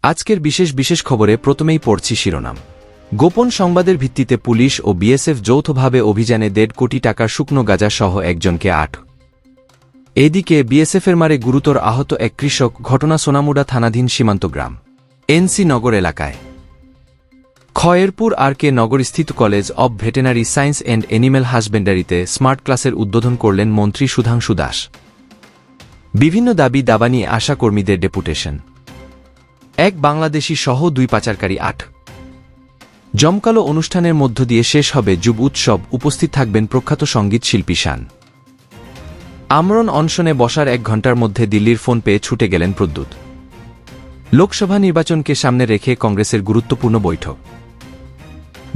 আজকের বিশেষ খবরে প্রথমেই পড়ছি শিরোনাম। গোপন সংবাদের ভিত্তিতে পুলিশ ও বিএসএফ যৌথভাবে অভিযানে 1.5 কোটি টাকার শুকনো গাঁজা সহ একজনকে আটক। এদিকে বিএসএফের মারে গুরুতর আহত এক কৃষক, ঘটনা সোনামুড়া থানাধীন সীমান্ত গ্রাম এনসি নগর এলাকায়। খয়েরপুর আর কে নগরস্থিত college of veterinary science and animal হাসবেন্ডারিতে স্মার্ট ক্লাসের উদ্বোধন করলেন মন্ত্রী সুধাংশু দাস। বিভিন্ন দাবি দাবা নিয়ে আশা কর্মীদের ডেপুটেশন। এক বাংলাদেশি সহ 2 পাচারকারী আটক। জমকালো অনুষ্ঠানের মধ্য দিয়ে শেষ হবে যুব উৎসব, উপস্থিত থাকবেন প্রখ্যাত সঙ্গীত শিল্পী শান। আমরণ অনশনে বসার 1 ঘণ্টার মধ্যে দিল্লির ফোন পেয়ে ছুটে গেলেন প্রদ্যুৎ। লোকসভা নির্বাচনকে সামনে রেখে কংগ্রেসের গুরুত্বপূর্ণ বৈঠক।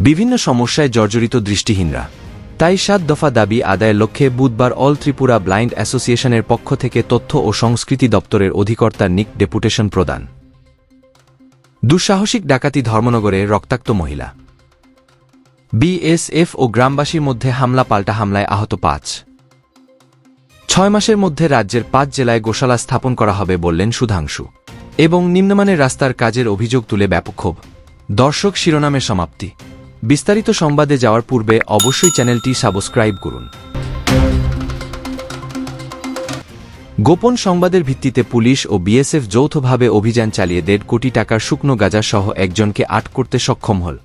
বিভিন্ন সমস্যায় জর্জরিত দৃষ্টিহীনরা, তাই 7 দফা দাবি আদায়ের লক্ষ্যে বুধবার অল ত্রিপুরা ব্লাইন্ড অ্যাসোসিয়েশনের পক্ষ থেকে তথ্য ও সংস্কৃতি দপ্তরের অধিকর্তার নিক ডেপুটেশন প্রদান। দুঃসাহসিক ডাকাতি ধর্মনগরে, রক্তাক্ত মহিলা। বিএসএফ ও গ্রামবাসীর মধ্যে হামলা পাল্টা হামলায় আহত 5। 6 মাসের মধ্যে রাজ্যের 5 জেলায় গোশালা স্থাপন করা হবে বললেন সুধাংশু। এবং নিম্নমানের রাস্তার কাজের অভিযোগ তুলে ব্যাপক ক্ষোভ। দর্শক, শিরোনামের সমাপ্তি। বিস্তারিত সংবাদে যাওয়ার পূর্বে অবশ্যই চ্যানেলটি সাবস্ক্রাইব করুন। গোপন সংবাদের ভিত্তিতে পুলিশ ও বিএসএফ যৌথভাবে অভিযান চালিয়ে 1.5 কোটি টাকার শুকনো গাঁজা সহ একজনকে আটক করতে সক্ষম হল।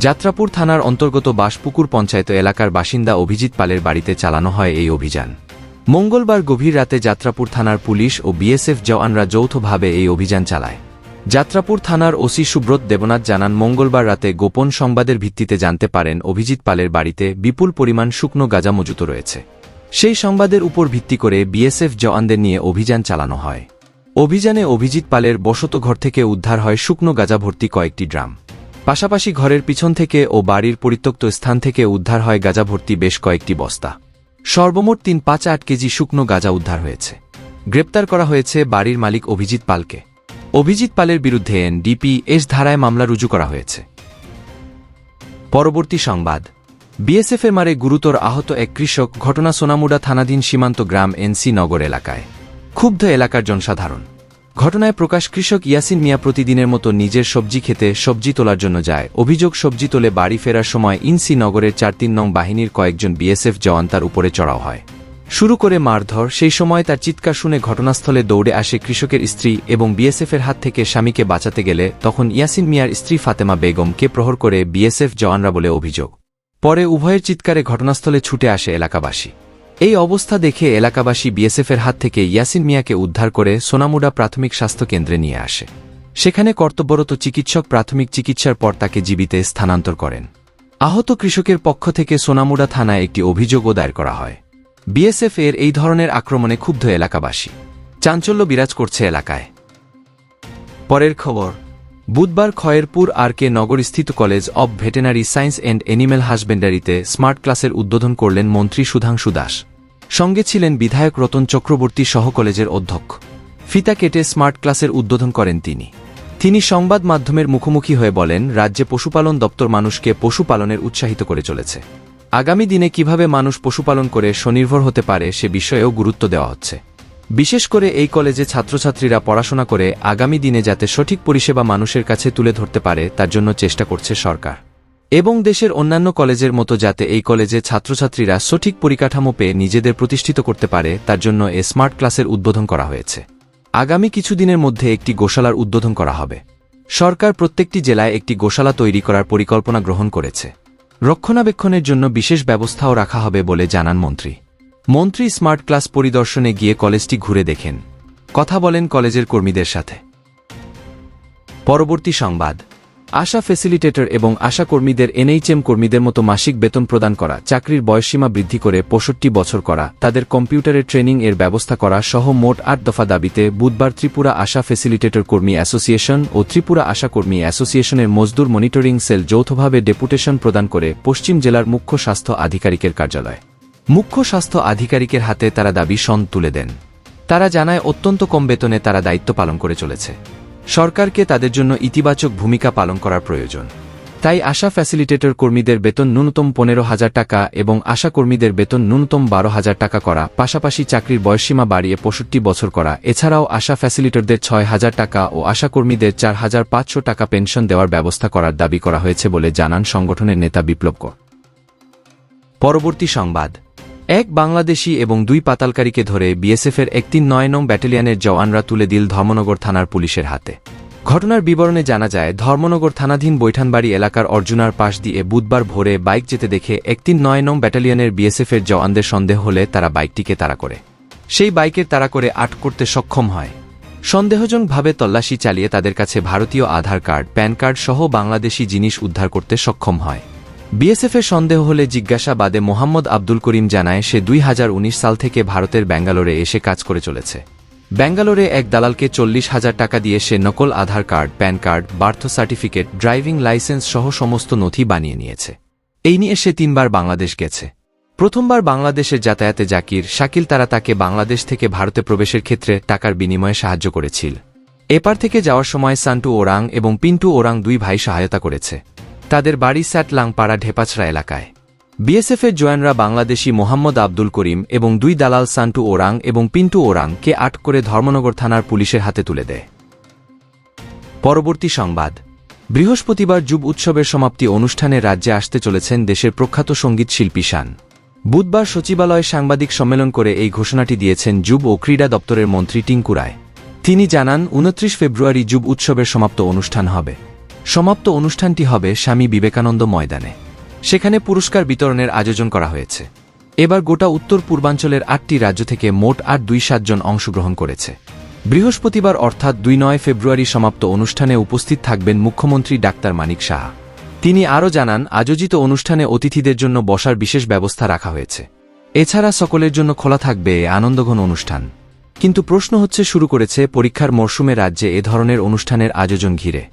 যাত্রাপুর থানার অন্তর্গত বাসপুকুর পঞ্চায়েত এলাকার বাসিন্দা অভিজিৎ পালের বাড়িতে চালানো হয় এই অভিযান। মঙ্গলবার গভীর রাতে যাত্রাপুর থানার পুলিশ ও বিএসএফ জওয়ানরা যৌথভাবে এই অভিযান চালায়। যাত্রাপুর থানার ওসি সুব্রত দেবনাথ জানান, মঙ্গলবার রাতে গোপন সংবাদের ভিত্তিতে জানতে পারেন অভিজিৎ পালের বাড়িতে বিপুল পরিমাণ শুকনো গাঁজা মজুত রয়েছে। সেই সংবাদের উপর ভিত্তি করে বিএসএফ জওয়ানদের নিয়ে অভিযান চালানো হয়। অভিযানে অভিজিৎ পালের বসতঘর থেকে উদ্ধার হয় শুকনো গাঁজা ভর্তি কয়েকটি ড্রাম। পাশাপাশি ঘরের পিছন থেকে ও বাড়ির পরিত্যক্ত স্থান থেকে উদ্ধার হয় গাঁজা ভর্তি বেশ কয়েকটি বস্তা। সর্বমোট 358 কেজি শুকনো গাঁজা উদ্ধার হয়েছে। গ্রেপ্তার করা হয়েছে বাড়ির মালিক অভিজিৎ পালকে। অভিজিৎ পালের বিরুদ্ধে এনডিপিএস ধারায় মামলা রুজু করা হয়েছে। পরবর্তী সংবাদ। বিএসএফের মারে গুরুতর আহত এক কৃষক, ঘটনা সোনামুড়া থানাধীন সীমান্ত গ্রাম এনসি নগর এলাকায়। ক্ষুব্ধ এলাকার জনসাধারণ। ঘটনায় প্রকাশ, কৃষক ইয়াসিন মিয়া প্রতিদিনের মতো নিজের সবজি খেতে সবজি তোলার জন্য যায়। অভিযোগ, সবজি তোলে বাড়ি ফেরার সময় ইনসি নগরের 4-3 নং বাহিনীর কয়েকজন বিএসএফ জওয়ান তার উপরে চড়াও হয়। শুরু করে মারধর। সেই সময় তার চিৎকার শুনে ঘটনাস্থলে দৌড়ে আসে কৃষকের স্ত্রী এবং বিএসএফের হাত থেকে স্বামীকে বাঁচাতে গেলে তখন ইয়াসিন মিয়ার স্ত্রী ফাতেমা বেগমকে প্রহর করে বিএসএফ জওয়ানরা বলে অভিযোগ। পরে উভয়ের চিৎকারে ঘটনাস্থলে ছুটে আসে এলাকাবাসী। এই অবস্থা দেখে এলাকাবাসী বিএসএফের হাত থেকে ইয়াসিন মিয়াকে উদ্ধার করে সোনামুড়া প্রাথমিক স্বাস্থ্য কেন্দ্রে নিয়ে আসে। সেখানে কর্তব্যরত চিকিৎসক প্রাথমিক চিকিৎসার পর তাকে জীবিতে স্থানান্তর করেন। আহত কৃষকের পক্ষ থেকে সোনামুড়া থানায় একটি অভিযোগও দায়ের করা হয়। বিএসএফ এর এই ধরনের আক্রমণে ক্ষুব্ধ এলাকাবাসী। চাঞ্চল্য বিরাজ করছে এলাকায়। পরের খবর। বুধবার খয়েরপুর আর কে নগরস্থিত college of veterinary science and animal হাসবেন্ডারিতে স্মার্ট ক্লাসের উদ্বোধন করলেন মন্ত্রী সুধাংশু দাস। সঙ্গে ছিলেন বিধায়ক রতন চক্রবর্তী সহ কলেজের অধ্যক্ষ। ফিতা কেটে স্মার্ট ক্লাসের উদ্বোধন করেন তিনি সংবাদ মাধ্যমের মুখোমুখি হয়ে বলেন, রাজ্যে পশুপালন দপ্তর মানুষকে পশুপালনের উৎসাহিত করে চলেছে। আগামী দিনে কিভাবে মানুষ পশুপালন করে স্বনির্ভর হতে পারে সে বিষয়েও গুরুত্ব দেওয়া হচ্ছে। বিশেষ করে এই কলেজে ছাত্রছাত্রীরা পড়াশোনা করে আগামী দিনে যাতে সঠিক পরিষেবা মানুষের কাছে তুলে ধরতে পারে তার জন্য চেষ্টা করছে সরকার। এবং দেশের অন্যান্য কলেজের মতো যাতে এই কলেজে ছাত্রছাত্রীরা সঠিক পরিকাঠামো পেয়ে নিজেদের প্রতিষ্ঠিত করতে পারে তার জন্য এ স্মার্ট ক্লাসের উদ্বোধন করা হয়েছে। আগামী কিছুদিনের মধ্যে একটি গোশালার উদ্বোধন করা হবে। সরকার প্রত্যেকটি জেলায় একটি গোশালা তৈরি করার পরিকল্পনা গ্রহণ করেছে। রক্ষণাবেক্ষণের জন্য বিশেষ ব্যবস্থাও রাখা হবে বলে জানান মন্ত্রী স্মার্ট ক্লাস পরিদর্শনে গিয়ে কলেজটি ঘুরে দেখেন, কথা বলেন কলেজের কর্মীদের সাথে। পরবর্তী সংবাদ। আশা ফ্যাসিলিটেটর এবং আশা কর্মীদের এনএইচএম কর্মীদের মতো মাসিক বেতন প্রদান করা, চাকরির বয়সসীমা বৃদ্ধি করে 65 বছর করা, তাদের কম্পিউটারের ট্রেনিং এর ব্যবস্থা করা সহ মোট 8 দফা দাবিতে বুধবার ত্রিপুরা আশা ফ্যাসিলিটেটর কর্মী অ্যাসোসিয়েশন ও ত্রিপুরা আশা কর্মী অ্যাসোসিয়েশনের মজদুর মনিটরিং সেল যৌথভাবে ডেপুটেশন প্রদান করে পশ্চিম জেলার মুখ্য স্বাস্থ্য আধিকারিকের কার্যালয়। মুখ্য স্বাস্থ্য আধিকারিকের হাতে তারা দাবি তুলে দেন। তারা জানায়, অত্যন্ত কম বেতনে তারা দায়িত্ব পালন করে চলেছে। সরকারকে তাদের জন্য ইতিবাচক ভূমিকা পালন করার প্রয়োজন। তাই আশা ফ্যাসিলিটেটর কর্মীদের বেতন ন্যূনতম 15,000 টাকা এবং আশা কর্মীদের বেতন ন্যূনতম 12,000 টাকা করা, পাশাপাশি চাকরির বয়সসীমা বাড়িয়ে 65 বছর করা, এছাড়াও আশা ফ্যাসিলিটেটরদের 6,000 টাকা ও আশা কর্মীদের 4,500 টাকা পেনশন দেওয়ার ব্যবস্থা করার দাবি করা হয়েছে বলে জানান সংগঠনের নেতা বিপ্লব কর। পরবর্তী সংবাদ। এক বাংলাদেশি এবং 2 পাতালকারীকে ধরে বিএসএফের 139 নং ব্যাটালিয়নের জওয়ানরা তুলে দিল ধর্মনগর থানার পুলিশের হাতে। ঘটনার বিবরণে জানা যায়, ধর্মনগর থানাধীন বৈঠানবাড়ি এলাকার অর্জুনার পাশ দিয়ে বুধবার ভোরে বাইক যেতে দেখে 139 নং ব্যাটালিয়নের বিএসএফের জওয়ানদের সন্দেহ হলে তারা বাইকটিকে তাড়া করে সেই বাইকের তাড়া করে আটক করতে সক্ষম হয়। সন্দেহজনকভাবে তল্লাশি চালিয়ে তাদের কাছে ভারতীয় আধার কার্ড, প্যান কার্ড সহ বাংলাদেশি জিনিস উদ্ধার করতে সক্ষম হয়। বিএসএফের সন্দেহ হলে জিজ্ঞাসাবাদে মোহাম্মদ আব্দুল করিম জানায়, সে 2019 সাল থেকে ভারতের ব্যাঙ্গালোরে এসে কাজ করে চলেছে। ব্যাঙ্গালোরে এক দালালকে 40,000 টাকা দিয়ে সে নকল Aadhaar card, PAN card, birth certificate, driving licence সহ সমস্ত নথি বানিয়ে নিয়েছে। এই নিয়ে সে 3 বার বাংলাদেশ গেছে। প্রথমবার বাংলাদেশের যাতায়াতে জাকির, শাকিল তারা তাকে বাংলাদেশ থেকে ভারতে প্রবেশের ক্ষেত্রে টাকার বিনিময়ে সাহায্য করেছিল। এপার থেকে যাওয়ার সময় সান্টু ওরাং এবং পিন্টু ওরাং 2 ভাই সহায়তা করেছে। তাদের বাড়ি স্যাটলাংপাড়া ঢেপাছড়া এলাকায়। বিএসএফের জওয়ানরা বাংলাদেশি মোহাম্মদ আব্দুল করিম এবং 2 দালাল সান্টু ওরাং এবং পিন্টু ওরাংকে আটক করে ধর্মনগর থানার পুলিশের হাতে তুলে দেয়। পরবর্তী সংবাদ। বৃহস্পতিবার যুব উৎসবের সমাপ্তি অনুষ্ঠানে রাজ্যে আসতে চলেছেন দেশের প্রখ্যাত সঙ্গীত শিল্পী শান। বুধবার সচিবালয়ে সাংবাদিক সম্মেলন করে এই ঘোষণাটি দিয়েছেন যুব ও ক্রীড়া দপ্তরের মন্ত্রী টিঙ্কু রায়। তিনি জানান, 29 ফেব্রুয়ারি যুব উৎসবের সমাপ্ত অনুষ্ঠান হবে। সমাপ্ত অনুষ্ঠানটি হবে স্বামী বিবেকানন্দ ময়দানে। সেখানে পুরস্কার বিতরণের আয়োজন করা হয়েছে। এবার গোটা উত্তর পূর্বাঞ্চলের 8টি রাজ্য থেকে মোট 827 জন অংশগ্রহণ করেছে। বৃহস্পতিবার অর্থাৎ 2 ফেব্রুয়ারি সমাপ্ত অনুষ্ঠানে উপস্থিত থাকবেন মুখ্যমন্ত্রী ডাক্তার মানিক সাহা। তিনি আরও জানান, আয়োজিত অনুষ্ঠানে অতিথিদের জন্য বসার বিশেষ ব্যবস্থা রাখা হয়েছে। এছাড়া সকলের জন্য খোলা থাকবে আনন্দঘন অনুষ্ঠান। কিন্তু প্রশ্ন হচ্ছে, শুরু করেছে পরীক্ষার মরশুমে রাজ্যে এ ধরনের অনুষ্ঠানের আয়োজন ঘিরে।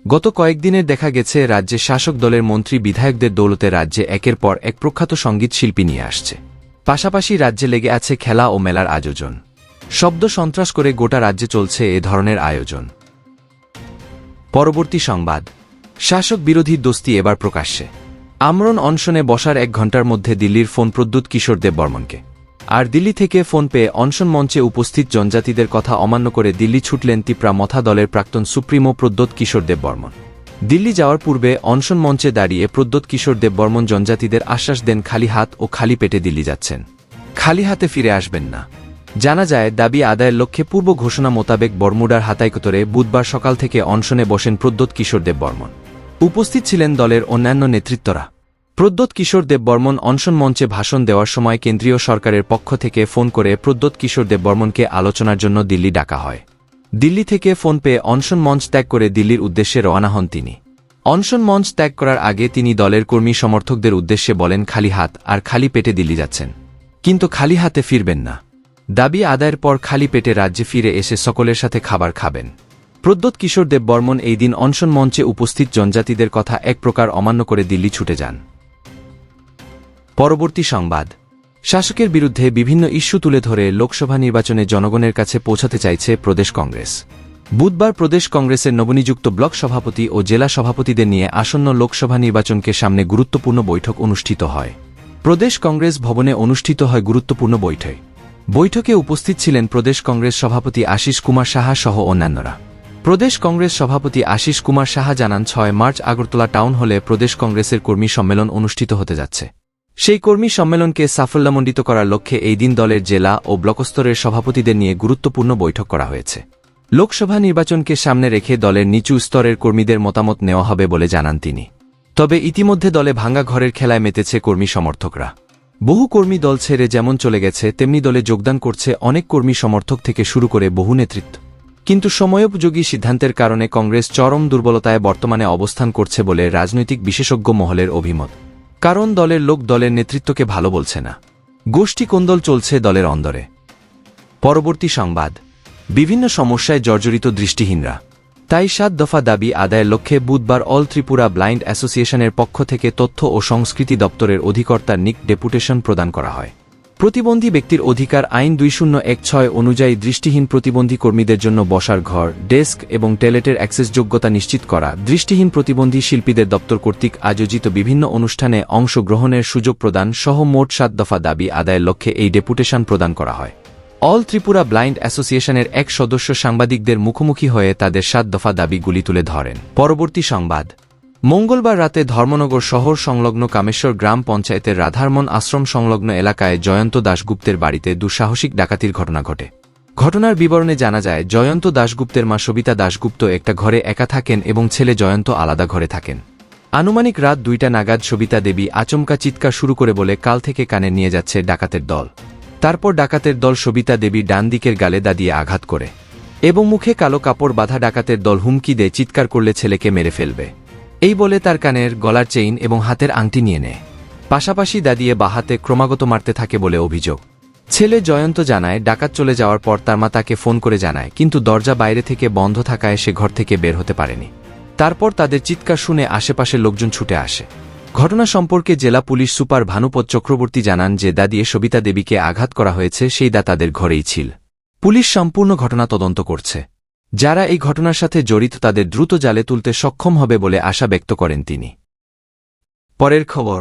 গত কয়েকদিনের দেখা গেছে রাজ্যে শাসক দলের মন্ত্রী বিধায়কদের দৌলতে রাজ্যে একের পর এক প্রখ্যাত সঙ্গীত শিল্পী নিয়ে আসছে। পাশাপাশি রাজ্যে লেগে আছে খেলা ও মেলার আয়োজন। শব্দ সন্ত্রাস করে গোটা রাজ্যে চলছে এ ধরনের আয়োজন। পরবর্তী সংবাদ। শাসক বিরোধী দোস্তি এবার প্রকাশ্যে। আমরণ অনশনে বসার 1 ঘণ্টার মধ্যে দিল্লির ফোন প্রদ্যুৎ কিশোর দেববর্মনকে। আর দিল্লি থেকে ফোন পেয়ে অনশন মঞ্চে উপস্থিত জনজাতিদের কথা অমান্য করে দিল্লি ছুটলেন তিপ্রা মথা দলের প্রাক্তন সুপ্রিমো প্রদ্যোৎ কিশোর দেববর্মন। দিল্লি যাওয়ার পূর্বে অনশন মঞ্চে দাঁড়িয়ে প্রদ্যোৎ কিশোর দেববর্মন জনজাতিদের আশ্বাস দেন, খালি হাত ও খালি পেটে দিল্লি যাচ্ছেন, খালি হাতে ফিরে আসবেন না। জানা যায়, দাবি আদায়ের লক্ষ্যে পূর্ব ঘোষণা মোতাবেক বরমুডার হাতাইকোতরে বুধবার সকাল থেকে অনশনে বসেন প্রদ্যোৎ কিশোর দেববর্মন। উপস্থিত ছিলেন দলের অন্যান্য নেতৃত্বরা। প্রদ্যোৎ কিশোর দেববর্মন অনশন মঞ্চে ভাষণ দেওয়ার সময় কেন্দ্রীয় সরকারের পক্ষ থেকে ফোন করে প্রদ্যোৎ কিশোর দেববর্মনকে আলোচনার জন্য দিল্লি ডাকা হয়। দিল্লি থেকে ফোন পেয়ে অনশন মঞ্চ ত্যাগ করে দিল্লির উদ্দেশ্যে রওনা হন তিনি। অনশন মঞ্চ ত্যাগ করার আগে তিনি দলের কর্মী সমর্থকদের উদ্দেশ্যে বলেন, খালি হাত আর খালি পেটে দিল্লি যাচ্ছেন, কিন্তু খালি হাতে ফিরবেন না। দাবি আদায়ের পর খালি পেটে রাজ্যে ফিরে এসে সকলের সাথে খাবার খাবেন। প্রদ্যোৎ কিশোর দেববর্মন এই দিন অনশন মঞ্চে উপস্থিত জনজাতিদের কথা এক প্রকার অমান্য করে দিল্লি ছুটে যান। পরবর্তী সংবাদ। শাসকের বিরুদ্ধে বিভিন্ন ইস্যু তুলে ধরে লোকসভা নির্বাচনে জনগণের কাছে পৌঁছাতে চাইছে প্রদেশ কংগ্রেস। বুধবার প্রদেশ কংগ্রেসের নবনিযুক্ত ব্লক সভাপতি ও জেলা সভাপতিদের নিয়ে আসন্ন লোকসভা নির্বাচনকে সামনে গুরুত্বপূর্ণ বৈঠক অনুষ্ঠিত হয়। প্রদেশ কংগ্রেস ভবনে অনুষ্ঠিত হয় গুরুত্বপূর্ণ বৈঠক। বৈঠকে উপস্থিত ছিলেন প্রদেশ কংগ্রেস সভাপতি আশিস কুমার সাহা সহ অন্যান্যরা। প্রদেশ কংগ্রেস সভাপতি আশিস কুমার সাহা জানান, 6 মার্চ আগরতলা টাউন হলে প্রদেশ কংগ্রেসের কর্মী সম্মেলন অনুষ্ঠিত হতে যাচ্ছে। সেই কর্মী সম্মেলনকে সাফল্যমণ্ডিত করার লক্ষ্যে এই দিন দলের জেলা ও ব্লকস্তরের সভাপতিদের নিয়ে গুরুত্বপূর্ণ বৈঠক করা হয়েছে। লোকসভা নির্বাচনকে সামনে রেখে দলের নিচু স্তরের কর্মীদের মতামত নেওয়া হবে বলে জানান তিনি। তবে ইতিমধ্যে দলে ভাঙা ঘরের খেলায় মেতেছে কর্মী সমর্থকরা। বহু কর্মী দল ছেড়ে যেমন চলে গেছে, তেমনি দলে যোগদান করছে অনেক কর্মী সমর্থক থেকে শুরু করে বহু নেতৃত্ব। কিন্তু সময়োপযোগী সিদ্ধান্তের কারণে কংগ্রেস চরম দুর্বলতায় বর্তমানে অবস্থান করছে বলে রাজনৈতিক বিশেষজ্ঞ মহলের অভিমত। কারণ দলের লোক দলের নেতৃত্বকে ভালো বলছে না। গোষ্ঠী কোন্দল চলছে দলের অন্দরে। পরবর্তী সংবাদ। বিভিন্ন সমস্যায় জর্জরিত দৃষ্টিহীনরা। তাই 7 দফা দাবি আদায়ের লক্ষ্যে বুধবার অল ত্রিপুরা ব্লাইন্ড অ্যাসোসিয়েশনের পক্ষ থেকে তথ্য ও সংস্কৃতি দপ্তরের অধিকর্তার নিক ডেপুটেশন প্রদান করা হয়। প্রতিবন্ধী ব্যক্তির অধিকার আইন 2016 অনুযায়ী দৃষ্টিহীন প্রতিবন্ধী কর্মীদের জন্য বসার ঘর, ডেস্ক এবং টয়লেটের অ্যাক্সেসযোগ্যতা নিশ্চিত করা, দৃষ্টিহীন প্রতিবন্ধী শিল্পীদের দপ্তর কর্তৃক আয়োজিত বিভিন্ন অনুষ্ঠানে অংশগ্রহণের সুযোগ প্রদান সহ মোট 7 দফা দাবি আদায়ের লক্ষ্যে এই ডেপুটেশন প্রদান করা হয়। অল ত্রিপুরা ব্লাইন্ড অ্যাসোসিয়েশনের এক সদস্য সাংবাদিকদের মুখোমুখি হয়ে তাদের 7 দফা দাবিগুলি তুলে ধরেন। পরবর্তী সংবাদ। মঙ্গলবার রাতে ধর্মনগর শহর সংলগ্ন কামেশ্বর গ্রাম পঞ্চায়েতের রাধারমন আশ্রম সংলগ্ন এলাকায় জয়ন্ত দাশগুপ্তের বাড়িতে দুঃসাহসিক ডাকাতির ঘটনা ঘটে। ঘটনার বিবরণে জানা যায়, জয়ন্ত দাশগুপ্তের মা সবিতা দাশগুপ্ত একটা ঘরে একা থাকেন এবং ছেলে জয়ন্ত আলাদা ঘরে থাকেন। আনুমানিক রাত 2টা নাগাদ সবিতা দেবী আচমকা চিৎকার শুরু করে বলে কাল থেকে কানে নিয়ে যাচ্ছে ডাকাতের দল। তারপর ডাকাতের দল সবিতা দেবী ডান দিকের গালে দা দিয়ে আঘাত করে এবং মুখে কালো কাপড় বাঁধা ডাকাতের দল হুমকি দিয়ে চিৎকার করলে ছেলেকে মেরে ফেলবে এই বলে তার কানের, গলার চেইন এবং হাতের আংটি নিয়ে নেয়। পাশাপাশি দা দিয়ে বাহাতে ক্রমাগত মারতে থাকে বলে অভিযোগ। ছেলে জয়ন্ত জানায়, ডাকাত চলে যাওয়ার পর তার মা তাকে ফোন করে জানায়, কিন্তু দরজা বাইরে থেকে বন্ধ থাকায় সে ঘর থেকে বের হতে পারেনি। তারপর তাদের চিৎকার শুনে আশেপাশের লোকজন ছুটে আসে। ঘটনা সম্পর্কে জেলা পুলিশ সুপার ভানুপদ চক্রবর্তী জানান যে দা দিয়ে সবিতা দেবীকে আঘাত করা হয়েছে সেই দা তাদের ঘরেই ছিল। পুলিশ সম্পূর্ণ ঘটনা তদন্ত করছে। যারা এই ঘটনার সাথে জড়িত তাদের দ্রুত জালে তুলতে সক্ষম হবে বলে আশা ব্যক্ত করেন তিনি। পরের খবর।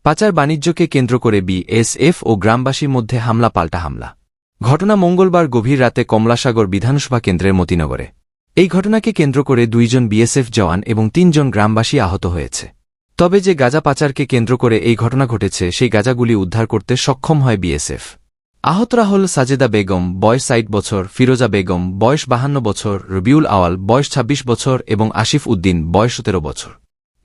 পাচার বাণিজ্যকে কেন্দ্র করে বিএসএফ ও গ্রামবাসীর মধ্যে হামলা পাল্টা হামলা। ঘটনা মঙ্গলবার গভীর রাতে কমলাসাগর বিধানসভা কেন্দ্রের মতিনগরে। এই ঘটনাকে কেন্দ্র করে 2 জন বিএসএফ জওয়ান এবং 3 জন গ্রামবাসী আহত হয়েছে। তবে যে গাঁজা পাচারকে কেন্দ্র করে এই ঘটনা ঘটেছে সেই গাঁজাগুলি উদ্ধার করতে সক্ষম হয় বিএসএফ। আহতরা হল সাজেদা বেগম, বয়স 60 বছর, ফিরোজা বেগম, বয়স 52 বছর, রবিউল আওয়াল, বয়স 26 বছর এবং আসিফ উদ্দিন, বয়স 17 বছর।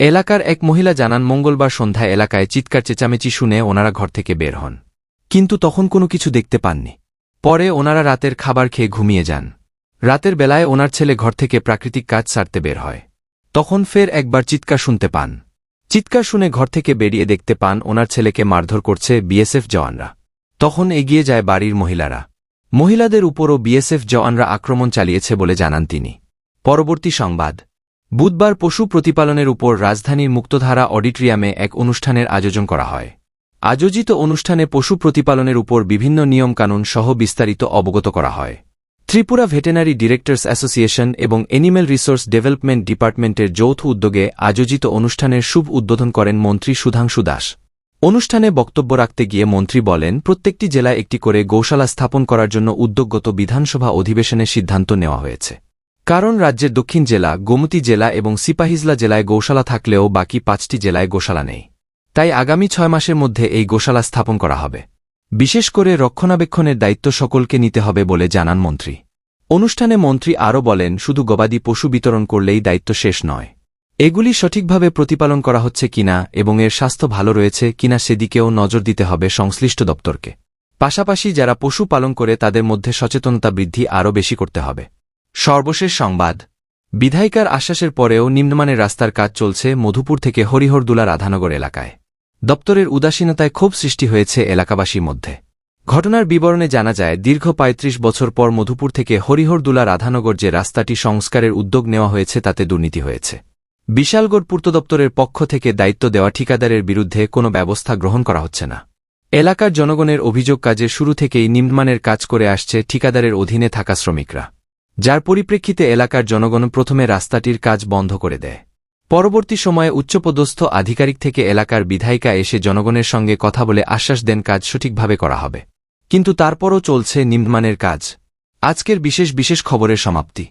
এলাকার এক মহিলা জানান, মঙ্গলবার সন্ধ্যায় এলাকায় চিৎকার চেঁচামেচি শুনে ওনারা ঘর থেকে বের হন, কিন্তু তখন কোনো কিছু দেখতে পাননি। পরে ওনারা রাতের খাবার খেয়ে ঘুমিয়ে যান। রাতের বেলায় ওনার ছেলে ঘর থেকে প্রাকৃতিক কাজ সারতে বের হয়। তখন ফের একবার চিৎকার শুনতে পান। চিৎকার শুনে ঘর থেকে বেরিয়ে দেখতে পান ওনার ছেলেকে মারধর করছে বিএসএফ জওয়ানরা। তখন এগিয়ে যায় বাড়ির মহিলারা। মহিলাদের উপরও বিএসএফ জওয়ানরা আক্রমণ চালিয়েছে বলে জানান তিনি। পরবর্তী সংবাদ। বুধবার পশু প্রতিপালনের উপর রাজধানীর মুক্তধারা অডিটোরিয়ামে এক অনুষ্ঠানের আয়োজন করা হয়। আয়োজিত অনুষ্ঠানে পশু প্রতিপালনের উপর বিভিন্ন নিয়মকানুন সহ বিস্তারিত অবগত করা হয়। ত্রিপুরা ভেটেনারি ডিরেক্টরস অ্যাসোসিয়েশন এবং অ্যানিম্যাল রিসোর্স ডেভেলপমেন্ট ডিপার্টমেন্টের যৌথ উদ্যোগে আয়োজিত অনুষ্ঠানের শুভ উদ্বোধন করেন মন্ত্রী সুধাংশু দাস। অনুষ্ঠানে বক্তব্য রাখতে গিয়ে মন্ত্রী বলেন, প্রত্যেকটি জেলায় একটি করে গৌশালা স্থাপন করার জন্য উদ্যোগগত বিধানসভা অধিবেশনে সিদ্ধান্ত নেওয়া হয়েছে। কারণ রাজ্যের দক্ষিণ জেলা, গোমতী জেলা এবং সিপাহিজলা জেলায় গৌশালা থাকলেও বাকি 5টি জেলায় গোশালা নেই। তাই আগামী 6 মাসের মধ্যে এই গোশালা স্থাপন করা হবে। বিশেষ করে রক্ষণাবেক্ষণের দায়িত্ব সকলকে নিতে হবে বলে জানান মন্ত্রী। অনুষ্ঠানে মন্ত্রী আরও বলেন, শুধু গবাদি পশু বিতরণ করলেই দায়িত্ব শেষ নয়। এগুলি সঠিকভাবে প্রতিপালন করা হচ্ছে কিনা এবং এর স্বাস্থ্য ভালো রয়েছে কিনা সেদিকেও নজর দিতে হবে সংশ্লিষ্ট দপ্তরকে। পাশাপাশি যারা পশু পালন করে তাদের মধ্যে সচেতনতা বৃদ্ধি আরও বেশি করতে হবে। সর্বশেষ সংবাদ। বিধায়িকার আশ্বাসের পরেও নিম্নমানের রাস্তার কাজ চলছে মধুপুর থেকে হরিহরদুলা রাধানগর এলাকায়। দপ্তরের উদাসীনতায় ক্ষোভ সৃষ্টি হয়েছে এলাকাবাসীর মধ্যে। ঘটনার বিবরণে জানা যায়, দীর্ঘ 35 বছর পর মধুপুর থেকে হরিহরদুলা রাধানগর যে রাস্তাটি সংস্কারের উদ্যোগ নেওয়া হয়েছে তাতে দুর্নীতি হয়েছে। বিশালগড় পূর্ত দপ্তরের পক্ষ থেকে দায়িত্ব দেওয়া ঠিকাদারের বিরুদ্ধে কোনো ব্যবস্থা গ্রহণ করা হচ্ছে না। এলাকার জনগণের অভিযোগ, কাজের শুরু থেকেই নিম্নমানের কাজ করে আসছে ঠিকাদারের অধীনে থাকা শ্রমিকরা, যার পরিপ্রেক্ষিতে এলাকার জনগণ প্রথমে রাস্তাটির কাজ বন্ধ করে দেয়। পরবর্তী সময়ে উচ্চপদস্থ আধিকারিক থেকে এলাকার বিধায়িকা এসে জনগণের সঙ্গে কথা বলে আশ্বাস দেন কাজ সঠিকভাবে করা হবে, কিন্তু তারপরও চলছে নিম্নমানের কাজ। আজকের বিশেষ খবরের সমাপ্তি।